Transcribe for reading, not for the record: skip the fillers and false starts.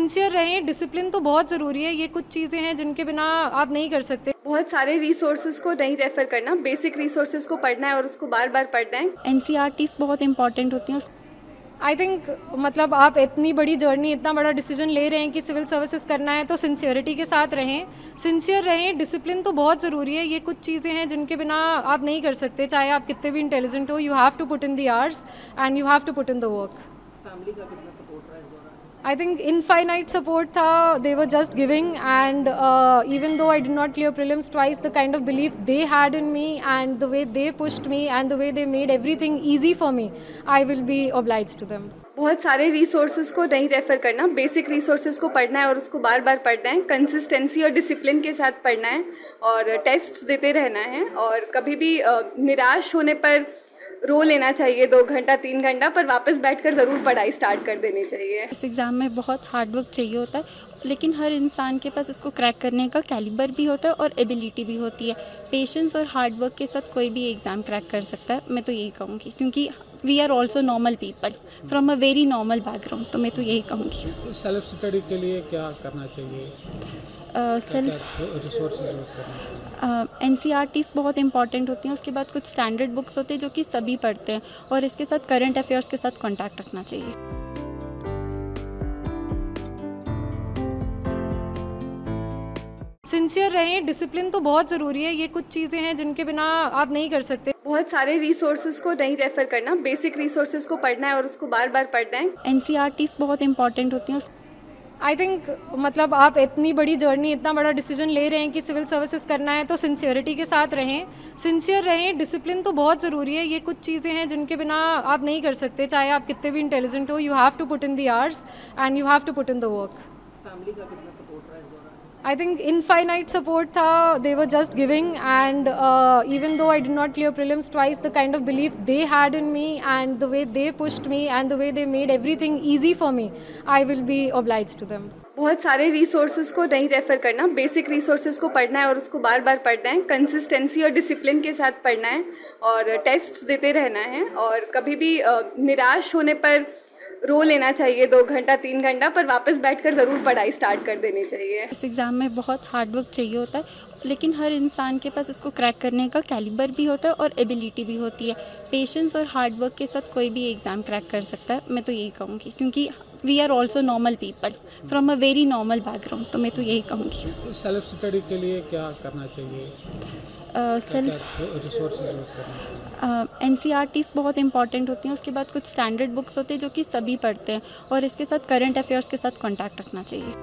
Sincere रहें, discipline तो बहुत ज़रूरी है। ये कुछ चीज़ें हैं जिनके बिना आप नहीं कर सकते। बहुत सारे रिसोर्सेज को नहीं रेफ़र करना, बेसिक रिसोर्सेज को पढ़ना है और उसको बार बार पढ़ना है। एनसीईआरटीज़ बहुत इंपॉर्टेंट होती हैं। आई थिंक मतलब आप इतनी बड़ी जर्नी, इतना बड़ा डिसीजन ले रहे हैं कि सिविल सर्विसेज करना है, तो सिंसियरिटी के साथ रहें, सिंसियर रहें। डिसिप्लिन तो बहुत ज़रूरी है। ये कुछ चीज़ें हैं जिनके बिना आप नहीं कर सकते, चाहे आप कितने भी इंटेलिजेंट हो। You have to put in the hours and you have to put in the work. Family का कितना सपोर्ट रहा है इस दौरान? I think infinite support था. They were just giving, and even though I did not clear prelims twice, the kind of belief they had in me and the way they pushed me and the way they made everything easy for me, I will be obliged to them. बहुत सारे resources को नहीं refer करना, basic resources को पढ़ना है और उसको बार बार पढ़ना है। कंसिस्टेंसी और डिसिप्लिन के साथ पढ़ना है और टेस्ट्स देते रहना है। और कभी भी निराश होने पर रो लेना चाहिए 2 घंटा 3 घंटा, पर वापस बैठकर ज़रूर पढ़ाई स्टार्ट कर देनी चाहिए। इस एग्ज़ाम में बहुत हार्ड वर्क चाहिए होता है, लेकिन हर इंसान के पास इसको क्रैक करने का कैलिबर भी होता है और एबिलिटी भी होती है। पेशेंस और हार्ड वर्क के साथ कोई भी एग्ज़ाम क्रैक कर सकता है, मैं तो यही कहूँगी, क्योंकि we are also normal people from a very normal background, तो मैं तो यही कहूँगी। सेल्फ स्टडी के लिए क्या करना चाहिए? एनसीईआरटीज़ बहुत इंपॉर्टेंट होती हैं। उसके बाद कुछ स्टैंडर्ड बुक्स होते हैं जो कि सभी पढ़ते हैं, और इसके साथ करंट अफेयर्स के साथ कांटेक्ट रखना चाहिए। सिंसियर रहें, डिसिप्लिन तो बहुत ज़रूरी है। ये कुछ चीज़ें हैं जिनके बिना आप नहीं कर सकते। बहुत सारे रिसोर्सेज को नहीं रेफ़र करना, बेसिक रिसोर्सेज को पढ़ना है और उसको बार बार पढ़ना है। एनसीईआरटीज़ बहुत इंपॉर्टेंट होती हैं। आई थिंक मतलब आप इतनी बड़ी जर्नी, इतना बड़ा डिसीजन ले रहे हैं कि सिविल सर्विसेज करना है, तो सिंसियरिटी के साथ रहें, सिंसियर रहें। डिसिप्लिन तो बहुत ज़रूरी है। ये कुछ चीज़ें हैं जिनके बिना आप नहीं कर सकते, चाहे आप कितने भी इंटेलिजेंट हो। You have to put in the hours and you have to put in the work. Family का कितना सपोर्ट रहा है इस दौरान? I think infinite support था. They were just giving, and even though I did not clear prelims twice, the kind of belief they had in me and the way they pushed me and the way they made everything easy for me, I will be obliged to them. बहुत सारे resources को नहीं refer करना, basic resources को पढ़ना है और उसको बार बार पढ़ना है। कंसिस्टेंसी और डिसिप्लिन के साथ पढ़ना है और टेस्ट्स देते रहना है। और कभी भी निराश होने पर रो लेना चाहिए 2 घंटा 3 घंटा, पर वापस बैठकर ज़रूर पढ़ाई स्टार्ट कर देनी चाहिए। इस एग्ज़ाम में बहुत हार्ड वर्क चाहिए होता है, लेकिन हर इंसान के पास इसको क्रैक करने का कैलिबर भी होता है और एबिलिटी भी होती है। पेशेंस और हार्ड वर्क के साथ कोई भी एग्ज़ाम क्रैक कर सकता है, मैं तो यही कहूँगी, क्योंकि we are also normal people from a very normal background, तो मैं तो यही कहूँगी। सेल्फ स्टडी के लिए क्या करना चाहिए? एनसीईआरटीज़ बहुत इंपॉर्टेंट होती हैं। उसके बाद कुछ स्टैंडर्ड बुक्स होते हैं जो कि सभी पढ़ते हैं, और इसके साथ करंट अफेयर्स के साथ कांटेक्ट रखना चाहिए।